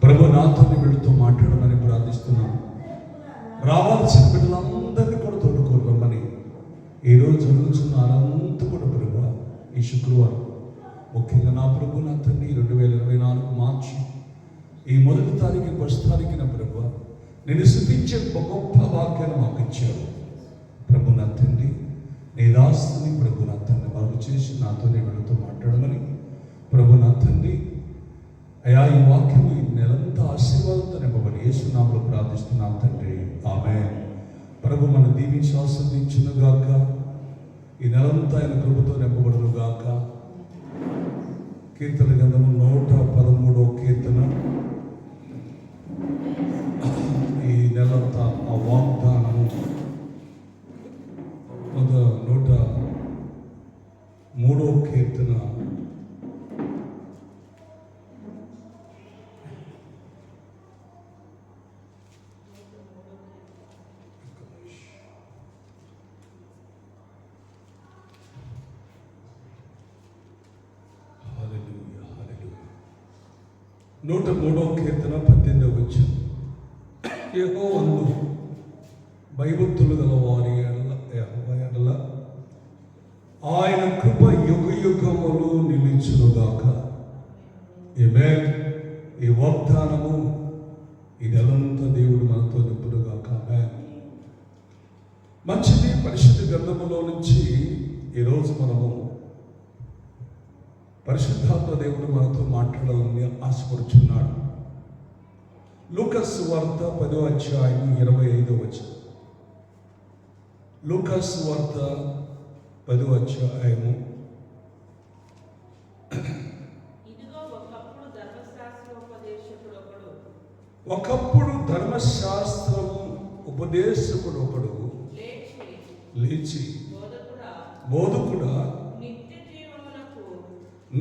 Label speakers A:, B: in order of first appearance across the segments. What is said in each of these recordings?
A: ప్రభు నాతోని వీళ్ళతో మాట్లాడమని ప్రార్థిస్తున్నాను. రావాల్సిన బిడ్డలందరినీ కూడా తోడుకోరమ్మని ఈరోజు జరుగుతున్న అనంతా కూడా ప్రభు ఈ శుక్రవారం ముఖ్యంగా నా ప్రభు నా తండ్రి 2024 మార్చి ఈ 1వ తారీఖు 1వ తారీఖున ప్రభు నేను స్తుతించే గొప్ప వాక్యాన్ని మాకు ఇచ్చారు. ప్రభు నా తండ్రి నీ దాసుని ప్రభు నా తండ్రి బాగు చేసి నాతోనే వీళ్ళతో మాట్లాడమని ప్రభు నా తండ్రి అయా ఈ వాక్యము ఈ నెలంతా ఆశీర్వాదంతో నింపబడి యేసునామములో ప్రార్థిస్తున్నాం తండ్రి, ఆమేన్. ప్రభు మన దీవించి ఆస్వాదించునుగాక. ఈ నెలంతా ఆయన కృపతో నింపబడునుగాక. కీర్తన గ్రంథము 113వ కీర్తన. ఈ నెలంతా ఆ వాగ్దానము 103వ కీర్తన నూట 103వ కీర్తన 18వ వచనం. యెహోవాను భయభక్తులు గల వారి ఎడల ఆయన కృప యుగ యుగములు నిలిచునుగాక. ఆమేన్. ఈ వాగ్దానము ఈ నెలంతా దేవుడు మనతో నింపునుగాక. ఆమేన్. మంచిది. పరిశుద్ధ గ్రంథములో నుంచి ఈరోజు మనము పరిశుద్ధాత్మ దేవుడు మనతో మాట్లాడాలని ఆశపడుచున్నాడు. లూకాసు సువార్త 10వ అధ్యాయం 25వ వచనం. లూకాసు సువార్త 10వ అధ్యాయము. ఒకప్పుడు ధర్మశాస్త్రము ఉపదేశకుడు ఒకడు లేచి, బోధకుడా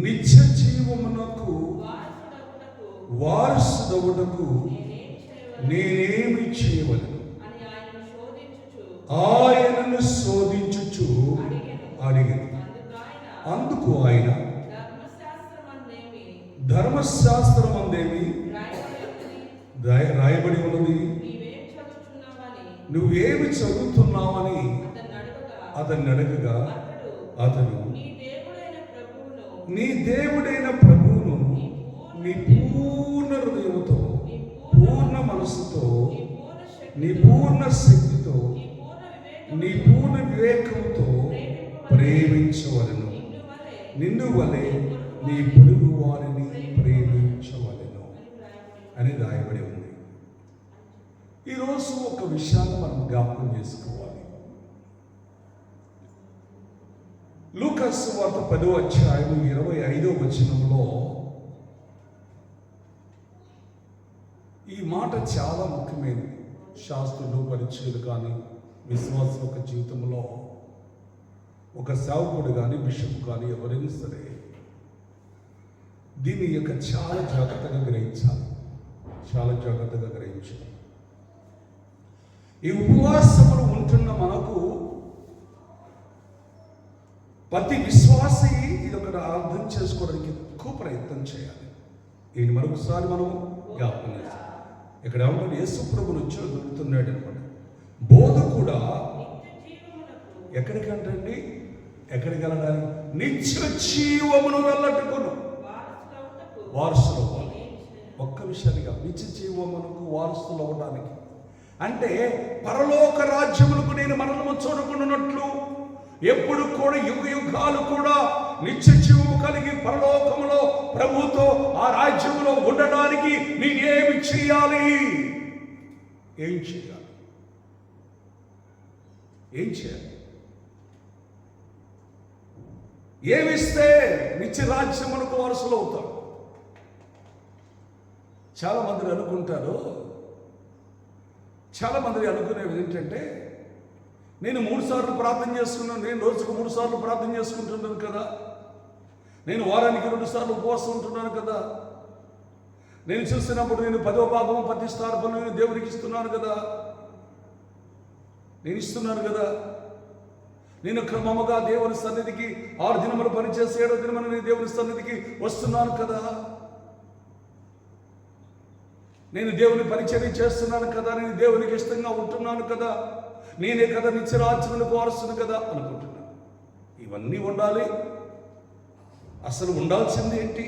A: నిత్య జీవమునకు వారసుడవుటకు నేనేమి చేయవలెను ఆయనను శోధించుచు అడిగాను. అందుకు ఆయన ధర్మశాస్త్రమందేమి రాయబడి ఉన్నది, నువ్వేమి చదువుతున్నావని అతన్ని అడగగా అతను నీ దేవుడైన ప్రభువును నీ పూర్ణ హృదయముతో, పూర్ణ మనస్సుతో, నీ పూర్ణ శక్తితో, నీ పూర్ణ వివేకంతో ప్రేమించవలెను, నిన్ను వలె నీ పొరుగు వారిని ప్రేమించవలెను అని రాయబడి ఉంది. ఈరోజు ఒక విషయాన్ని మనం జ్ఞాపకం చేసుకోవాలి. లూకాసు సువార్త 10వ అధ్యాయం 25వ వచనంలో ఈ మాట చాలా ముఖ్యమైనది. శాస్త్రులు, పరిచయులు కానీ విశ్వాసం యొక్క జీవితంలో ఒక సేవకుడు కానీ బిషప్ కానీ ఎవరైనా సరే దీని యొక్క చాలా జాగ్రత్తగా గ్రహించాలి. ఈ ఉపవాసములు ఉంటున్న మనకు ప్రతి విశ్వాసి ఇది ఒకటి అర్థం చేసుకోవడానికి ఎక్కువ ప్రయత్నం చేయాలి. ఇది మరొకసారి మనం జ్ఞాపకం చేస్తాం. ఇక్కడ ఏమంటే యేసు ప్రభువును వచ్చి దొరుకుతున్నాడు అనమాట. బోధ కూడా ఎక్కడికంటండి, ఎక్కడికి వెళ్ళడానికి? నిత్య జీవమును వెళ్ళట్టుకును వారసులు అవ్వాలి. ఒక్క విషయానిగా నిత్య జీవమునకు వారసులు అవ్వడానికి అంటే పరలోక రాజ్యములకు నేను మరణము చూడకున్నట్లు ఎప్పుడు కూడా యుగ యుగాలు కూడా నిత్య జీవము కలిగి పరలోకములో ప్రభుతో ఆ రాజ్యములో ఉండడానికి నేనేమి చేయాలి? ఏం చేయాలి? ఏమిస్తే నిత్య రాజ్యమునకు వారసులు అవుతాం? చాలా మంది అనుకునేది ఏంటంటే, నేను 3 సార్లు ప్రార్థన చేసుకున్నాను, నేను రోజుకు 3 సార్లు ప్రార్థన చేసుకుంటున్నాను కదా, నేను వారానికి 2 సార్లు ఉపవాసం ఉంటున్నాను కదా, నేను చూస్తున్నప్పుడు నేను 10వ భాగం ప్రతిష్టార్పణ నేను దేవుడికి ఇస్తున్నాను కదా, నేను క్రమముగా దేవుని సన్నిధికి 6 దినములు పనిచేసి 7వ దినమున నేను దేవుని సన్నిధికి వస్తున్నాను కదా. నేను దేవుని పరిచర్య చేస్తున్నాను కదా, నేను దేవునికి ఇష్టంగా ఉంటున్నాను కదా, నేనే కదా నిత్యరాజ్యమునకు వారసును కదా అనుకుంటున్నాను. ఇవన్నీ ఉండాలి. అసలు ఉండాల్సింది ఏంటి?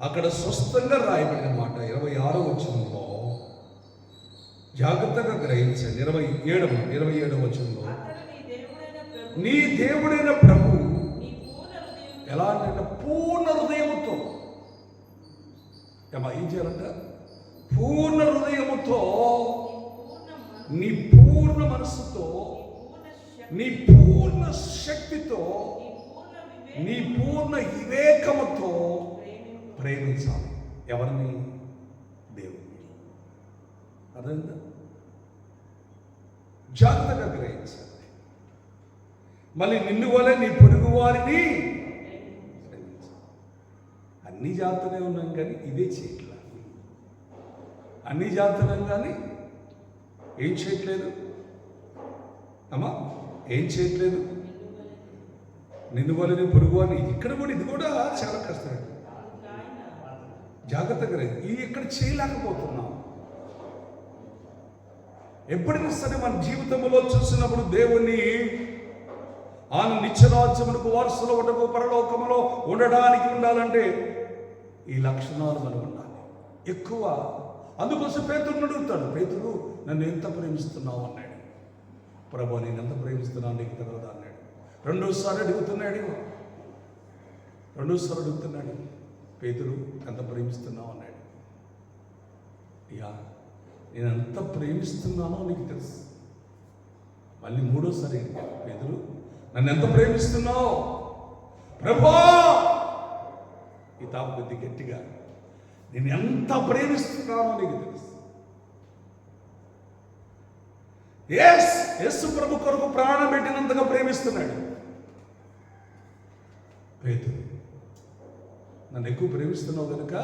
A: అక్కడ స్పష్టంగా రాయబడిన మాట 26వ వచనంలో జాగ్రత్తగా గ్రహించండి. 27వ వచనంలో నీ దేవుడైన ప్రభు ఎలా అంటే పూర్ణ హృదయముతో, ఏం చేయాలంట? పూర్ణ హృదయముతో, నీ పూర్ణ మనస్సుతో, నీ పూర్ణ శక్తితో, నీ పూర్ణ వివేకముతో ప్రేమించాలి. ఎవరిని? దేవుని. అర్థమైందా? జాగ్రత్తగా గ్రహించాలి. మళ్ళీ నిన్ను వలె నీ పొరుగు వారిని ప్రేమించాలి. అన్ని జాగ్రత్తనే ఉన్నాం కానీ ఇదే చేయట్లేదు. అన్ని జాగ్రత్తలు కానీ ఏం చేయట్లేదు అమ్మా, ఏం చేయట్లేదు? నిన్ను వలె నీ పొరుగు వారిని. ఇక్కడ కూడా ఇది కూడా చాలా కష్టం. జాగ్రత్తగా ఇది ఇక్కడ చేయలేకపోతున్నాం. ఎప్పుడైనా సరే మన జీవితంలో చూసినప్పుడు దేవుణ్ణి ఆయన నిత్యరాజ్యమునకు వారసులు ఉండకు, పరలోకములో ఉండడానికి ఉండాలంటే ఈ లక్షణాలు మనకు ఉండాలి ఎక్కువ. అందుకోసం పేతురుని అడుగుతాడు, పేతురు నన్ను ఎంత ప్రేమిస్తున్నావు అన్నాడు. ప్రభు నేను ఎంత ప్రేమిస్తున్నాను నీకు తెలియదు అన్నాడు. రెండోసారి అడుగుతున్నాడు, పేతురు ఎంత ప్రేమిస్తున్నావు అన్నాడు. అయ్యా నేను ఎంత ప్రేమిస్తున్నానో నీకు తెలుసు. మళ్ళీ మూడోసారి పేతురు నన్ను ఎంత ప్రేమిస్తున్నావు ప్రభా? ఈ తాపు కొద్ది గట్టిగా, నేను ఎంత ప్రేమిస్తున్నానో నీకు తెలుసు. యేసు ప్రభు కొరకు ప్రాణం పెట్టినంతగా ప్రేమిస్తున్నాడు పేతురు. నన్ను ఎక్కువ ప్రేమిస్తున్నావు కనుక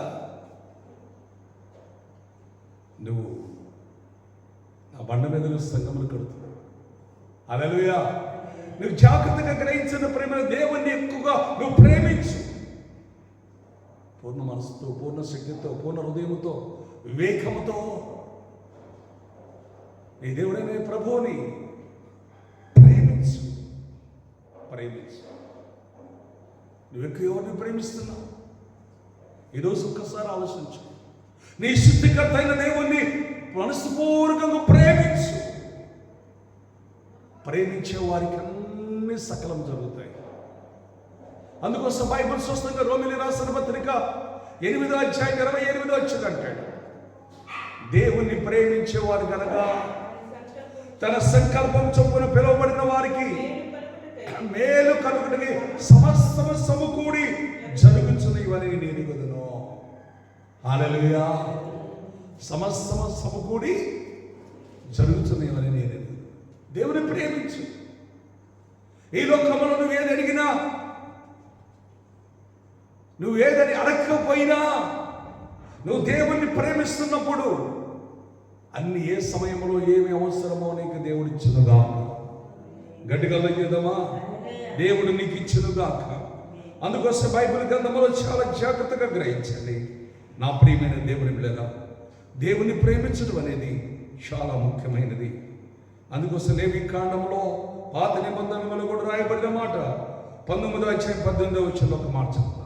A: నువ్వు నా బండ మీద సంగములు కడుతున్నావు. హల్లెలూయా. నువ్వు జాగ్రత్తగా గ్రహించిన ప్రేమ దేవుణ్ణి ఎక్కువగా నువ్వు ప్రేమించు. పూర్ణ మనసుతో, పూర్ణ శక్తితో, పూర్ణ హృదయముతో, వివేకముతో నీ దేవుడైన ప్రభువుని ప్రేమించు. నువ్వు ఎక్కువ ఎవరిని ప్రేమిస్తున్నావు? ఈరోజు ఒక్కసారి ఆలోచించు. నీ సృష్టికర్త అయిన దేవుణ్ణి మనస్ఫూర్తిగా ప్రేమించు. ప్రేమించే వారికి అన్ని సకలం జరుగుతాయి. అందుకోసం బైబిల్ స్పష్టంగా రోమిలి రాసిన పత్రిక 8వ అధ్యాయం 28వ వచనం అంటాడు, దేవుణ్ణి ప్రేమించే వారు కనుక తన సంకల్పం చొప్పున పిలువబడిన వారికి మేలు కలుగుటకి సమస్తము సమకూడి జరుగుతున్నవని నేను ఎరుగుదును. హల్లెలూయా. సమస్తము సమకూడి జరుగుతున్నవని నేను ఎరుగుదును. దేవుని ప్రేమించు. ఈ లోకంలో నువ్వేది అడిగినా, నువ్వేదని అడగకపోయినా, నువ్వు దేవుణ్ణి ప్రేమిస్తున్నప్పుడు అన్ని ఏ సమయంలో ఏమి అవసరమో నీకు దేవుడు ఇచ్చునుగా. గట్టిగా చేద్దామా? దేవుడు నీకు ఇచ్చునుగాక. అందుకోసం బైబిల్ గ్రంథంలో చాలా జాగ్రత్తగా గ్రహించండి. నా ప్రియమైన దేవుని బిడ్డలారా, దేవుని ప్రేమించడం అనేది చాలా ముఖ్యమైనది. అందుకోసం లేవి కాండంలో పాత నిబంధనలు కూడా రాయబడిన మాట 19వ అధ్యాయం 18వ వచనంలో ఒక మాట చెప్తా.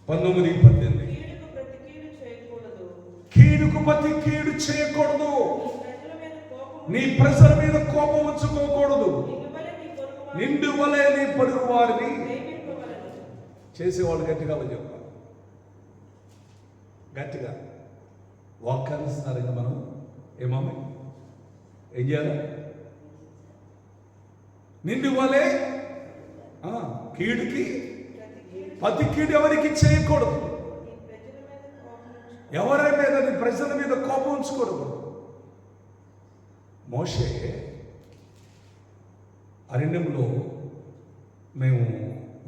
A: 19:18 కీడుకు ప్రతి కీడు చేయకూడదు, నీ ప్రజల మీద కోపం ఉంచుకోకూడదు, నిండు వలె నీ పొరుగు వారిని చేసేవాళ్ళు గట్టిగా చెప్పాలి. గట్టిగా వాక్యానుసారంగా మనం ఏమమ్మి ఏం చేయాలి? నిండు వలె కీడుకి ప్రతి కీడు ఎవరికి చేయకూడదు. ఎవరి మీద, నీ ప్రజల మీద కోపం ఉంచుకోకూడదు. మోషే అరణ్యంలో మేము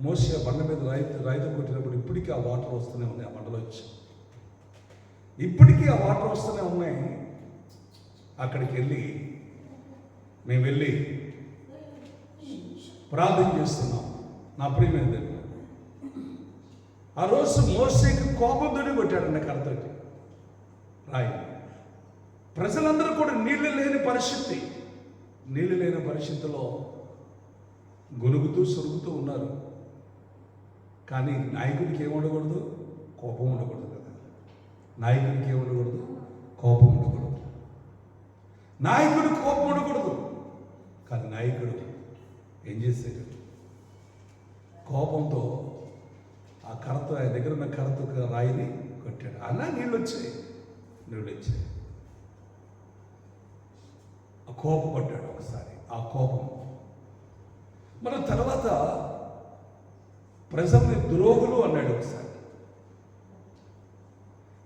A: మోషే బండ మీద రాయితో కొట్టినప్పుడు ఇప్పటికీ ఆ వాటర్ వస్తూనే ఉన్నాయి. ఆ బండలో వచ్చి ఇప్పటికీ ఆ వాటర్ వస్తూనే ఉన్నాయి. అక్కడికి మేము వెళ్ళి ప్రార్థన చేస్తున్నాం. నా ప్రియమైన దేవుడు, ఆ రోజు మోషేకి కోపం తోటి కొట్టాడు. నాకు అర్థం రాయి. ప్రజలందరూ కూడా నీళ్లు లేని పరిస్థితిలో గొలుగుతూ సొరుగుతూ ఉన్నారు. కానీ నాయకుడికి ఏముండకూడదు? కోపం ఉండకూడదు కదా. నాయకుడికి ఏముండకూడదు? కోపం ఉండకూడదు. నాయకుడు కోపం ఉండకూడదు. కానీ నాయకుడు ఏం చేశాడు? కోపంతో ఆ కర్రతో, ఆయన దగ్గర ఉన్న కర్రతో రాయిని కొట్టాడు. అలా నీళ్ళు వచ్చాయి. ఆ కోపం పట్టాడు ఒకసారి. ఆ కోపం మన తర్వాత ప్రజల్ని ద్రోహులు అన్నాడు ఒకసారి.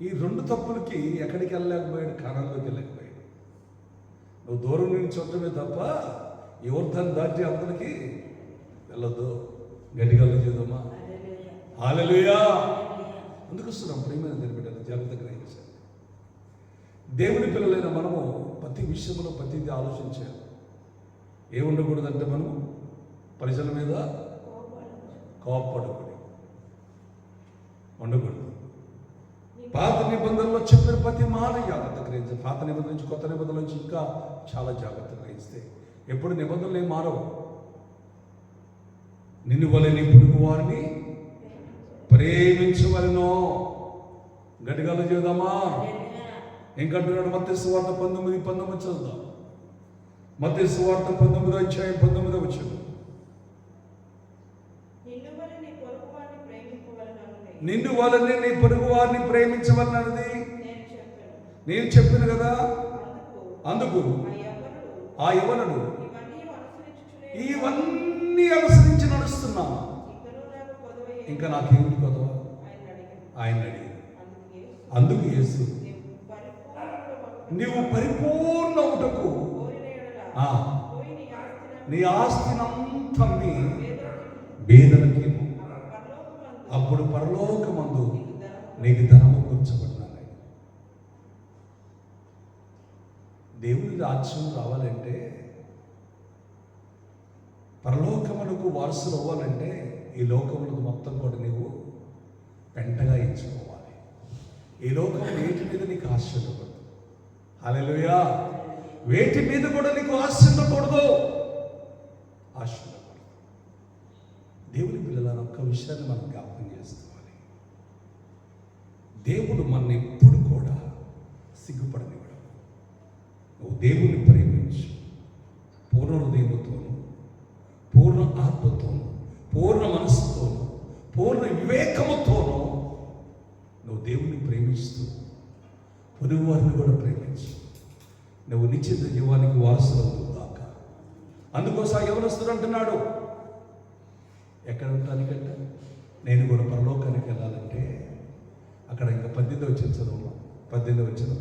A: ఈ 2 తప్పులకి ఎక్కడికి వెళ్ళలేకపోయాడు? కానాన్లోకి వెళ్ళలేకపోయాడు. నువ్వు దూరం నుంచి చూడటమే తప్ప యోర్దాను దాటి అవతలకి వెళ్ళొద్దు. గట్టిగా చేద్దామా? హల్లెలూయా. అందుకు వస్తున్నాం ప్రియమైన తెలిపెట్టారు. జాగ్రత్తగా గ్రహించాలి. దేవుని పిల్లలైన మనము ప్రతి విషయంలో ప్రతిదీ ఆలోచించాలి. ఏముండకూడదంటే మనము ప్రజల మీద కోపపడకూడదు, ఉండకూడదు. పాత నిబంధనలో చెప్పిన ప్రతి మాట జాగ్రత్త గ్రహించాలి. పాత నిబంధన నుంచి కొత్త నిబంధనల నుంచి ఇంకా చాలా జాగ్రత్త గ్రహిస్తే ఎప్పుడు నిబంధనలు ఏం మారవు. నిన్ను వలె నీ పొరుగు వారిని ప్రేమించవలెను. గట్టిగా చేద్దామా? ఇంకంటున్నాడు మత్తయి సువార్త 19:19 చదువుదాం. మత్తయి సువార్త 19:19 నిన్ను వలనే నీ పొరుగు వారిని ప్రేమించవలనది నేను చెప్పాను కదా. అందుకు ఆ యవనుడు ఇవన్నీ అనుసరించి నడుస్తున్నా, ఇంకా నాకేమిటి కొదవ? ఆయన అడిగి. అందుకు యేసు, నీవు పరిపూర్ణవుటకు నీ ఆస్తినంతా బేదలకి, అప్పుడు పరలోకమందు నీకు ధనము కూర్చబడినాయి. దేవుని రాజ్యం రావాలంటే, పరలోకమునకు వారసులు అవ్వాలంటే ఈ లోకములకు మొత్తం కూడా నీవు పెంటగా ఎంచుకోవాలి. ఈ లోకం వేటి మీద నీకు ఆశ ఉండకూడదు. హల్లెలూయా. వేటి మీద కూడా నీకు ఆశ ఉండకూడదు. ఆశ ఉండకూడదు. దేవుని పిల్లలను ఒక్క విషయాన్ని మనం జ్ఞాపకం చేసుకోవాలి. దేవుడు మన ఎప్పుడు కూడా సిగ్గుపడనివ్వడు. నువ్వు దేవుని ప్రేమించు, పూర్ణ హృదయముతోను, పూర్ణ ఆత్మతోను, పూర్ణ మనస్సుతోను, పూర్ణ వివేకముతోను నువ్వు దేవుని ప్రేమిస్తూ పొరుగు వారిని కూడా ప్రేమించు. నువ్వు నిత్య జీవానికి వారసులవుతావు కాక. అందుకోసం ఎవరొస్తారు అంటున్నాడు, ఎక్కడ ఉంటానికంట? నేను కూడా పరలోకానికి వెళ్ళాలంటే అక్కడ ఇంకా 18 వచ్చింది చదువు. 18 వచ్చిన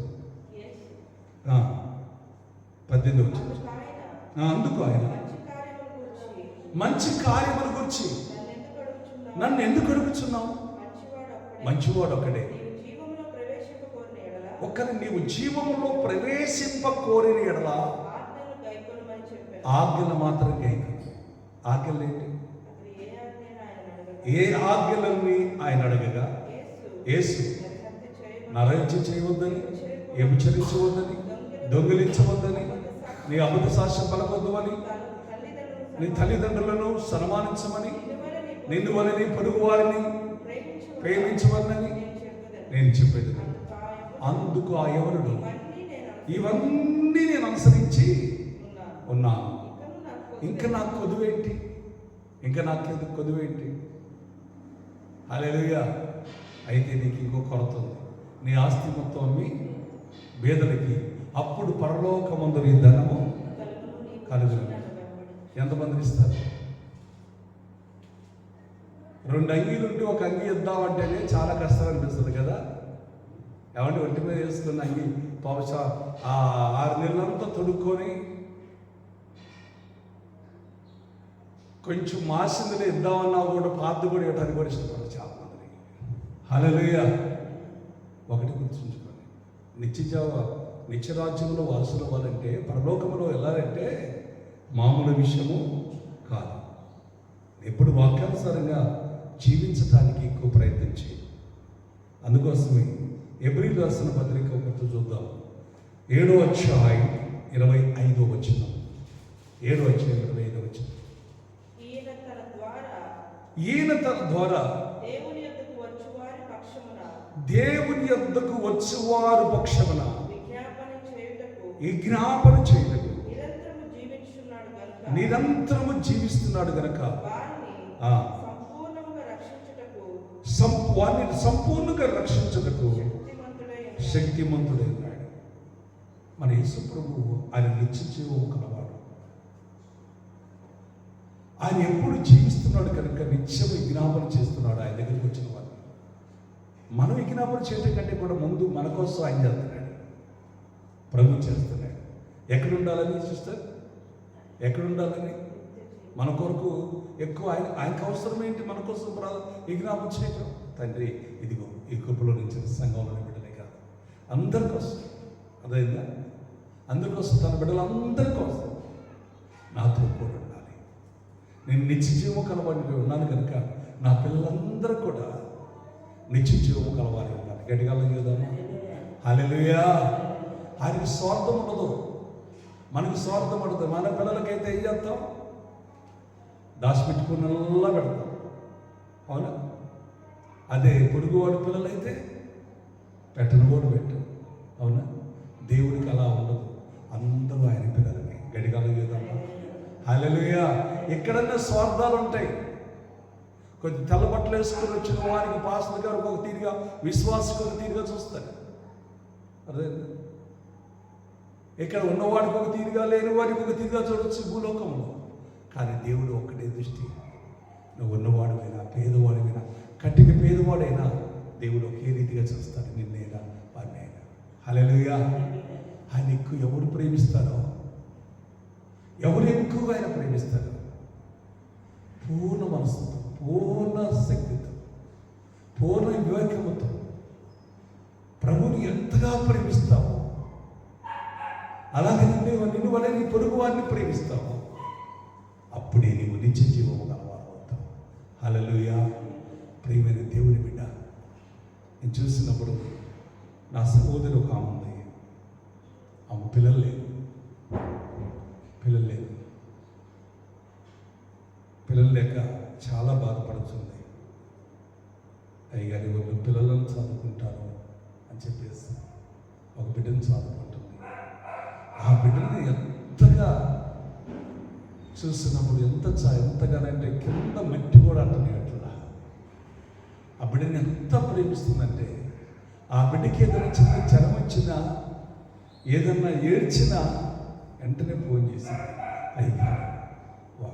A: 18 వచ్చింది. అందుకు ఆయన మంచి కార్యముల గురించి నన్ను ఎందుకు అడుగుచున్నావు? మంచివాడు ఒక్కడే. ఒక్కరి నీవు జీవములో ప్రవేశింపకోరిన ఎడల ఆజ్ఞలు మాత్రం గైకొను. ఆజ్ఞలు ఏంటి? ఏ ఆజ్ఞలన్నీ ఆయన అడగగా, యేసు నరహత్య చేయవద్దని, వ్యభిచరించవద్దని, దొంగిలించవద్దని, నీ అబద్ధ సాక్ష్యం పలకొద్దు అని, నీ తల్లిదండ్రులను సన్మానించమని, నిన్ను వలె నీ పొరుగు వారిని ప్రేమించవద్దని నేను చెప్పేది. అందుకు ఆ యవనుడు, ఇవన్నీ నేను అనుసరించి ఉన్నాను, ఇంకా నాకు కొదువేంటి? ఇంకా నాకెందుకు కొదువేంటి? హల్లెలూయా. అయితే నీకు ఇంకో కొరత ఉంది. నీ ఆస్తి మొత్తం అమ్మి బేదలకి, అప్పుడు పరలోకమందు నీ ధనము కలుగును. ఎంతమంది ఇస్తారు? 2 అంగీలుంటే ఒక అంగీ ఇద్దామంటేనే చాలా కష్టం అనిపిస్తుంది కదా. ఏమంటే ఒంటి మీద వేసుకున్న అంగీ బహుశా 6 నెలలంతా తొడుక్కొని కొంచెం మాసిందిలో ఇద్దామన్నా కూడా పాత కూడా ఇవ్వడానికి కూడా ఇష్టపడరు చాలా మంది. హల్లెలూయా. ఒకటి గుర్తుంచుకోండి, నిత్యరాజ్యంలో వారసులు అవ్వాలంటే, పరలోకంలో వెళ్ళాలంటే మామూలు విషయము కాదు. ఎప్పుడు వాక్యానుసారంగా జీవించడానికి ఎక్కువ ప్రయత్నం చేయి. అందుకోసమే హెబ్రీయులకు రాసిన పత్రిక ఒకటి చూద్దాం. 7వ అధ్యాయం 25వ వచనం. 7వ అధ్యాయం 25వ వచనం. ఈయన తన ద్వారా దేవుని యొద్దకు వచ్చువారి పక్షమున విజ్ఞాపన చేయుటకు నిరంతరము జీవిస్తున్నాడు గనక వారిని సంపూర్ణంగా రక్షించుటకు శక్తిమంతుడై ఉన్నాడు. మన యేసు ప్రభువు ఆయన నిత్య జీవము కలవాడు. ఆయన ఎప్పుడు జీవిస్తున్నాడు కనుక నిత్యం విజ్ఞాపన చేస్తున్నాడు ఆయన దగ్గరికి వచ్చిన వారు. మనం విజ్ఞాపన చేయటం కంటే కూడా ముందు మన కోసం ఆయన చేస్తున్నాడు, ప్రభు చేస్తున్నాడు. ఎక్కడ ఉండాలని సిస్టర్, ఎక్కడ ఉండాలని? మన కొరకు ఎక్కువ ఆయనకు అవసరం ఏంటి? మన కోసం విజ్ఞాపన చేయటం. తండ్రి ఇదిగో ఈ కృపలో నుంచి సంఘంలో బిడ్డలే కాదు, అందరి కోసం, అదైందా? అందరి కోసం, తన బిడ్డలందరి కోసం నాతో కూడా ఉండాలి. నేను నిత్య జీవము కలవాడిగా ఉన్నాను కనుక నా పిల్లలందరూ కూడా నిత్య జీవము కలవాలి ఉండాలి. గట్టిగా చూద్దామా? హల్లెలూయా. ఆయనకి స్వార్థం ఉండదు, మనకి స్వార్థం ఉండదు. మన పిల్లలకైతే ఏం చేస్తాం? దాచిపెట్టుకున్నలా పెడతాం, అవునా? అదే పొరుగువాడి పిల్లలైతే పెట్టను కూడా పెట్టాం, అవునా? దేవుడికి అలా ఉండదు, అందరూ ఆయన పిల్లలమే. గడిగాలు చూద్దామా? హల్లెలూయా. ఎక్కడన్నా స్వార్థాలు ఉంటాయి. కొంచెం తెల్ల బట్టలు వేసుకొని వచ్చిన వారికి పాస్టర్ గారు ఒక తీరుగా, విశ్వాసకు ఒక తీరుగా చూస్తారు. అదే ఇక్కడ ఉన్నవాడికి ఒక తీరుగా, లేని వాడికి ఒక తీరుగా చూడవచ్చు భూలోకంలో. కానీ దేవుడు ఒక్కటే దృష్టి. నువ్వు ఉన్నవాడివైనా, పేదవాడివైనా, కట్టిన పేదవాడైనా దేవుడు ఒకే రీతిగా చూస్తాడు, నిన్నైనా వాడినైనా. హల్లెలూయా. ఆయన ఎక్కువ ఎవరు ప్రేమిస్తారో, ఎవరు ఎక్కువగా ఆయన ప్రేమిస్తారో, పూర్ణ మనసుతో, పూర్ణ శక్తితో, పూర్ణ వివేకముతో ప్రభుని ఎంతగా ప్రేమిస్తావో, అలాగే నిన్ను వల్ల నీ పొరుగు వారిని ప్రేమిస్తావు, అప్పుడే నీవు నిత్య జీవము కలవారు అవుతావు. హల్లెలూయా. ప్రియమైన దేవుని బిడ్డ, నేను చూసినప్పుడు నా సహోదరు ఒక ఆమె ఉంది. ఆమె పిల్లలు లేదు. పిల్లలు లేక చాలా బాధపడుతుంది. అయ్యగారి వాళ్ళు పిల్లలను చదువుకుంటారు అని చెప్పేసి ఒక బిడ్డను చదువుకుంటుంది. ఆ బిడ్డని ఎంతగా చూసినప్పుడు ఎంతగానంటే కింద మట్టి కూడా అంటున్నట్లుగా ఆ బిడ్డని ఎంత ప్రేమిస్తుందంటే, ఆ బిడ్డకి ఏదైనా చిన్న జ్వరం వచ్చినా, ఏదన్నా ఏడ్చినా వెంటనే ఫోన్ చేసి, అయ్యారు నా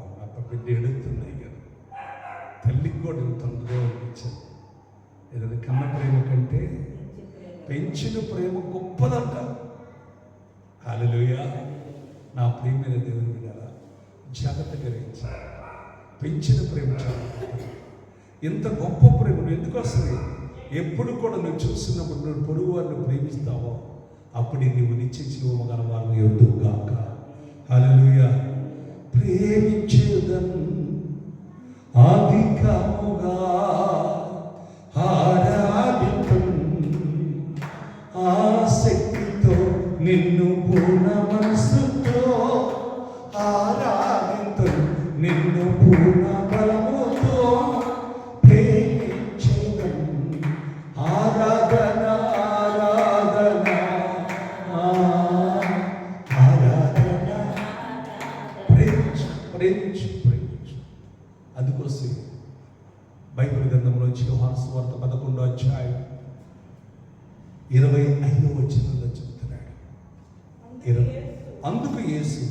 A: బిడ్డ ఎడుతుంది అయ్యారు. తల్లికి కూడా తొందరగా అనిపించింది. ఏదైనా కన్న ప్రేమ కంటే పెంచిన ప్రేమ గొప్పదంట. హల్లెలూయా. నా ప్రియమైన దేవుని బిడ్డలారా, జాగ్రత్త గ్రహించాలి. పెంచిన ప్రేమ చాలా గొప్పది. ఇంత గొప్ప ప్రేమను ఎందుకు వస్తుంది? ఎప్పుడు కూడా నువ్వు చూసినప్పుడు నువ్వు పొరుగు వారిని ప్రేమిస్తావో అప్పుడే నీవు నిత్య జీవము గల వారిని ఎదుగుగాక. హల్లెలూయా. ప్రేమించేదను అధికముగా, ఆరాధితం ఆసక్తితో, నిన్ను పూర్ణ మనసుతో ఆరాధితం, నిన్ను పూర్ణ బలముతో ప్రేమించేదను. ఆరాధన ఆరాధన ఆరాధన. ప్రేమించు ప్రేమించు ప్రేమించు. అందుకోసం బైబిల్ గ్రంథంలోంచి యోహాను సువార్త 11వ అధ్యాయం 25వ వచనంలో చెబుతున్నాడు. అందుకు యేసు,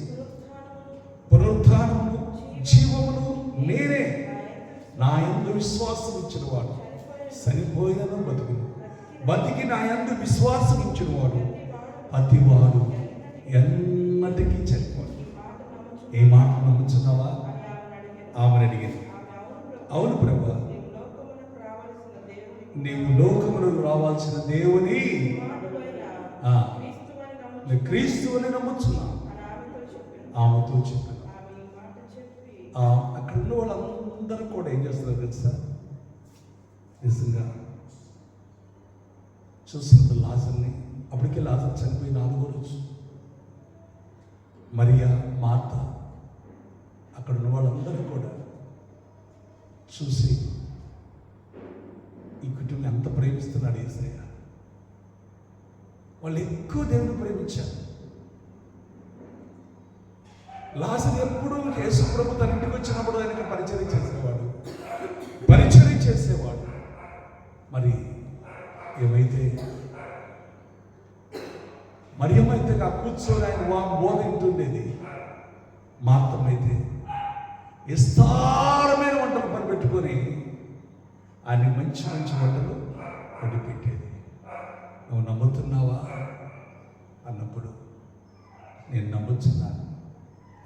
A: పునరుత్థానమును జీవమును నేనే. నా యందు విశ్వాసం ఉంచినవాడు చనిపోయినను బతుకును, బతికి నా యందు విశ్వాసం ఉంచినవాడు ప్రతివాడు ఎన్నటికీ చనిపోడు. ఏ మాట నమ్ముచున్నావా? ఆమెను అడిగింది. అవును ప్రభు, నీవు లోకములకు రావాల్సిన దేవుని క్రీస్తు అని నమ్ముచున్నా ఆమెతో చెప్పాను. అక్కడ ఉన్న వాళ్ళందరూ కూడా ఏం చేస్తున్నారు తెలుసా? నిజంగా చూసినప్పుడు లాజర్ని, అప్పటికే లాజర్ చనిపోయి 4వ రోజు. మరియా, మార్త, అక్కడ ఉన్న వాళ్ళందరూ కూడా చూసి ఈ కుటుంబం ఎంత ప్రేమిస్తున్నాడు యేసయ్య. వాళ్ళు ఎక్కువ దేవుని ప్రేమించారు. లాజరు ఎప్పుడు యేసు ప్రభు తన ఇంటికి వచ్చినప్పుడు ఆయనకి పరిచర్య చేసేవాడు. మరి ఏమైతే మరియమైతే ఆ కూర్చొని ఆయన బోధ వింటుండేది. మార్తమైతే విస్తారమైన వంటలు పనిపెట్టుకొని ఆయన మంచి మంచి వంటలు వండి పెట్టేది. నువ్వు నమ్ముతున్నావా అన్నప్పుడు నేను నమ్ముతున్నాను.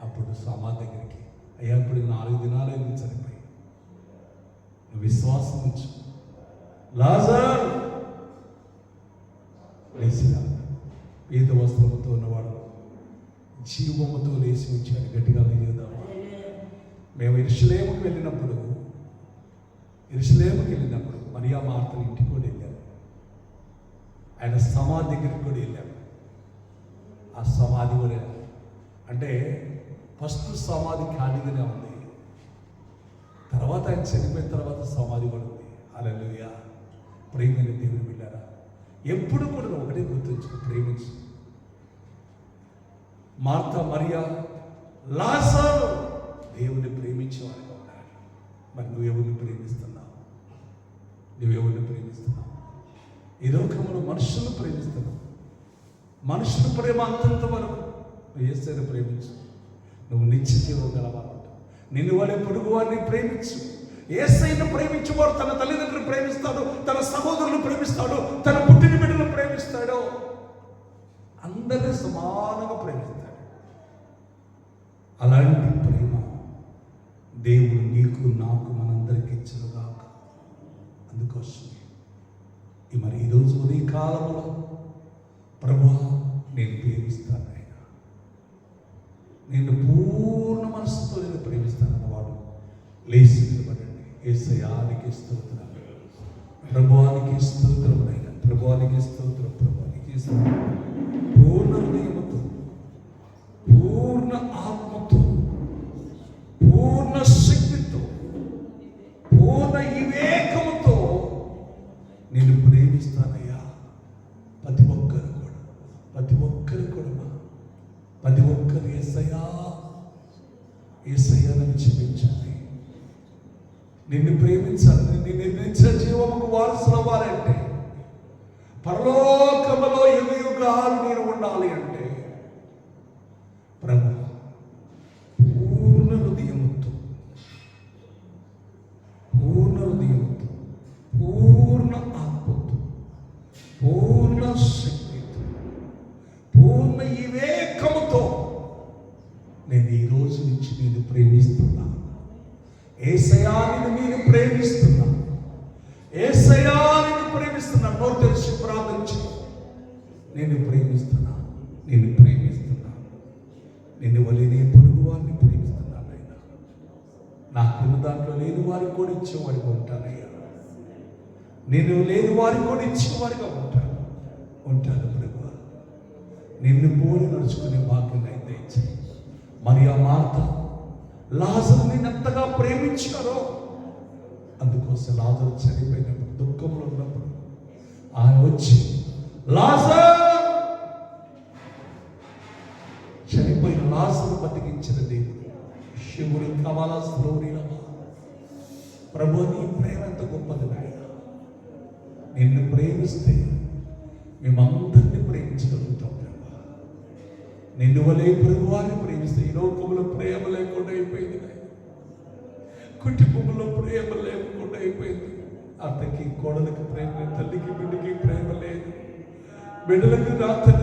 A: అప్పుడు సమాధి దగ్గరికి, అయ్యా ఇప్పుడు 4 దినాలు ఎందుకు చనిపోయి, నువ్వు విశ్వాసం ఉంచు, లాజర్ లేచిరా. పీత వస్త్రముతో ఉన్నవాడు జీవముతో లేచి వచ్చాడు. గట్టిగా లేదాము. మేము యెరూషలేముకి వెళ్ళినప్పుడు మరియా మార్తల ఇంటికి కూడా వెళ్ళాము. ఆయన సమాధి దగ్గరికి కూడా వెళ్ళాము. ఆ సమాధి కూడా అంటే ఫస్ట్ సమాధి ఖాళీగానే ఉంది, తర్వాత ఆయన చనిపోయిన తర్వాత సమాధి కూడా ఉంది. హల్లెలూయా. ప్రేమైన దేవుని బిడ్డారా, ఎప్పుడు కూడా ఒకటే గుర్తుంచుకో, ప్రేమించు. మార్త, మరియా, లాజరు దేవుని ప్రేమించేవాడిగా ఉన్నారు. మరి నువ్వెవరిని ప్రేమిస్తున్నావు? ఈ లోకంలో మనుషులను ప్రేమిస్తున్నావు. మనుషుల ప్రేమ అంతంత వరకు. నువ్వు యేసయ్యను ప్రేమించు, నువ్వు నిత్యజీవం గలవాడు. నిన్ను వాడే పొరుగు వారిని ప్రేమించు. యేసయ్యను ప్రేమించేవాడు తన తల్లిదండ్రులు ప్రేమిస్తాడు, తన సహోదరులు ప్రేమిస్తాడు, తన పుట్టిన బిడ్డలను ప్రేమిస్తాడు. అందరినీ సమానంగా ప్రేమిస్తాడు. అలాంటి ప్రేమ దేవుడు నీకు, నాకు, మనందరికీ ఇచ్చుగాక. అందుకోసమే మరి ఈరోజు ఈ కాలంలో ప్రభువా నేను ప్రేమిస్తాను, నేను పూర్ణ మనసుతో నేను ప్రేమిస్తాను అన్నవాడు లేచి నిలబడండి. యేసయ్యానికి స్తోత్రం, ప్రభువానికి స్తోత్రం, ప్రభువానికి స్తోత్రం, ప్రభువానికి స్తోత్రం. పూర్ణ హృదయముతో, పూర్ణ ఆత్మతో, పూర్ణ శక్తితో, పూర్ణ వివేకముతో నేను ప్రేమిస్తానయ్యా. ప్రతి ఒక్కరు కూడా యేసయ్యా నన్ను క్షమించండి. నిన్ను ప్రేమించాలి. నిన్ను నిత్య జీవముకు వారసులు అవ్వాలంటే, పరలోకములో యుగయుగాలు నేను ఉండాలి అంటే, ప్రభు పూర్ణ హృదయముతో, పూర్ణ ఆత్మతో, పూర్ణ శక్తితో, పూర్ణ వివేకముతో నేను ఈ రోజు నుంచి నేను ప్రేమిస్తున్నా. యేసయ్యా నేను ప్రేమిస్తున్నా. యేసయ్యా నేను ప్రేమిస్తున్నా. నోరు తెరిచి ప్రార్థించు. నేను ప్రేమిస్తున్నా. నిన్ను వలెనే పొరుగు వారిని ప్రేమిస్తున్నాను ఆయన. నాకున్న దాంట్లో లేని వారికి కూడా ఇచ్చేవాడిగా ఉంటానయ్యా. నేను లేని వారికి కూడా ఇచ్చేవాడిగా ఉంటాను ప్రభువా. నిన్ను పోలి నడుచుకునే భాగ్యం అయితే ఇచ్చాయి. మరియా, మార్త, లాజరుని ఎంతగా ప్రేమించారో, అందుకోసం లాజరు చనిపోయినప్పుడు, దుఃఖంలో ఉన్నప్పుడు ఆయన వచ్చి, లాజరు, చనిపోయిన లాజరు బతికించిన దేవుడు. శివుడి కమలస్లోనిలమా. ప్రభు నీ ప్రేమ ఎంత గొప్పది నాయన. నిన్ను ప్రేమిస్తే మేమందరినీ ప్రేమించగలుగుతాం. నిన్ను వలే ప్రభువాన్ని ప్రేమిస్తే ఈ లోకంలో ప్రేమ లేకుండా అయిపోయింది. కుటుంబంలో ప్రేమ లేకుండా అయిపోయింది. అత్తకి, కోడలికి ప్రేమ లేదు, తల్లికి బిడ్డకి ప్రేమ లేదు, బిడ్డలకు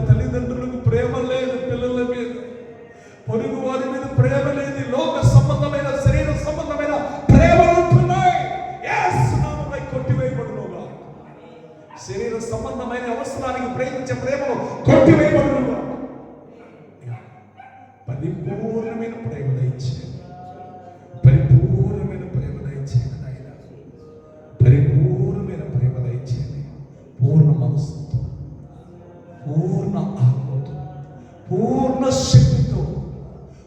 A: తల్లిదండ్రులకు ప్రేమ లేదు, పిల్లల మీద, పొరుగు వారి మీద ప్రేమ లేదు. లోక సంబంధమైన, శరీర సంబంధమైన ప్రేమలు ఉంటున్నాయి. కొట్టివేయబడునుగా. శరీర సంబంధమైన అవసరానికి ప్రేమించే ప్రేమను కొట్టివేయబడునుగా. పరిపూర్ణమైన ప్రేమ దయచేయండి. పరిపూర్ణమైన ప్రేమ దయచేయండి నాయన. పరిపూర్ణమైన ప్రేమ దయచేయండి. పూర్ణ మనసుతో, శక్తితో,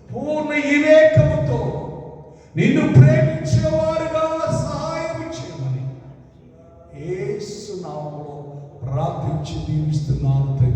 A: పూర్ణ వివేకముతో నిన్ను ప్రేమించేవారుగా సహాయం చేయమని యేసు నామములో ప్రార్థించి దీవిస్తున్నాను.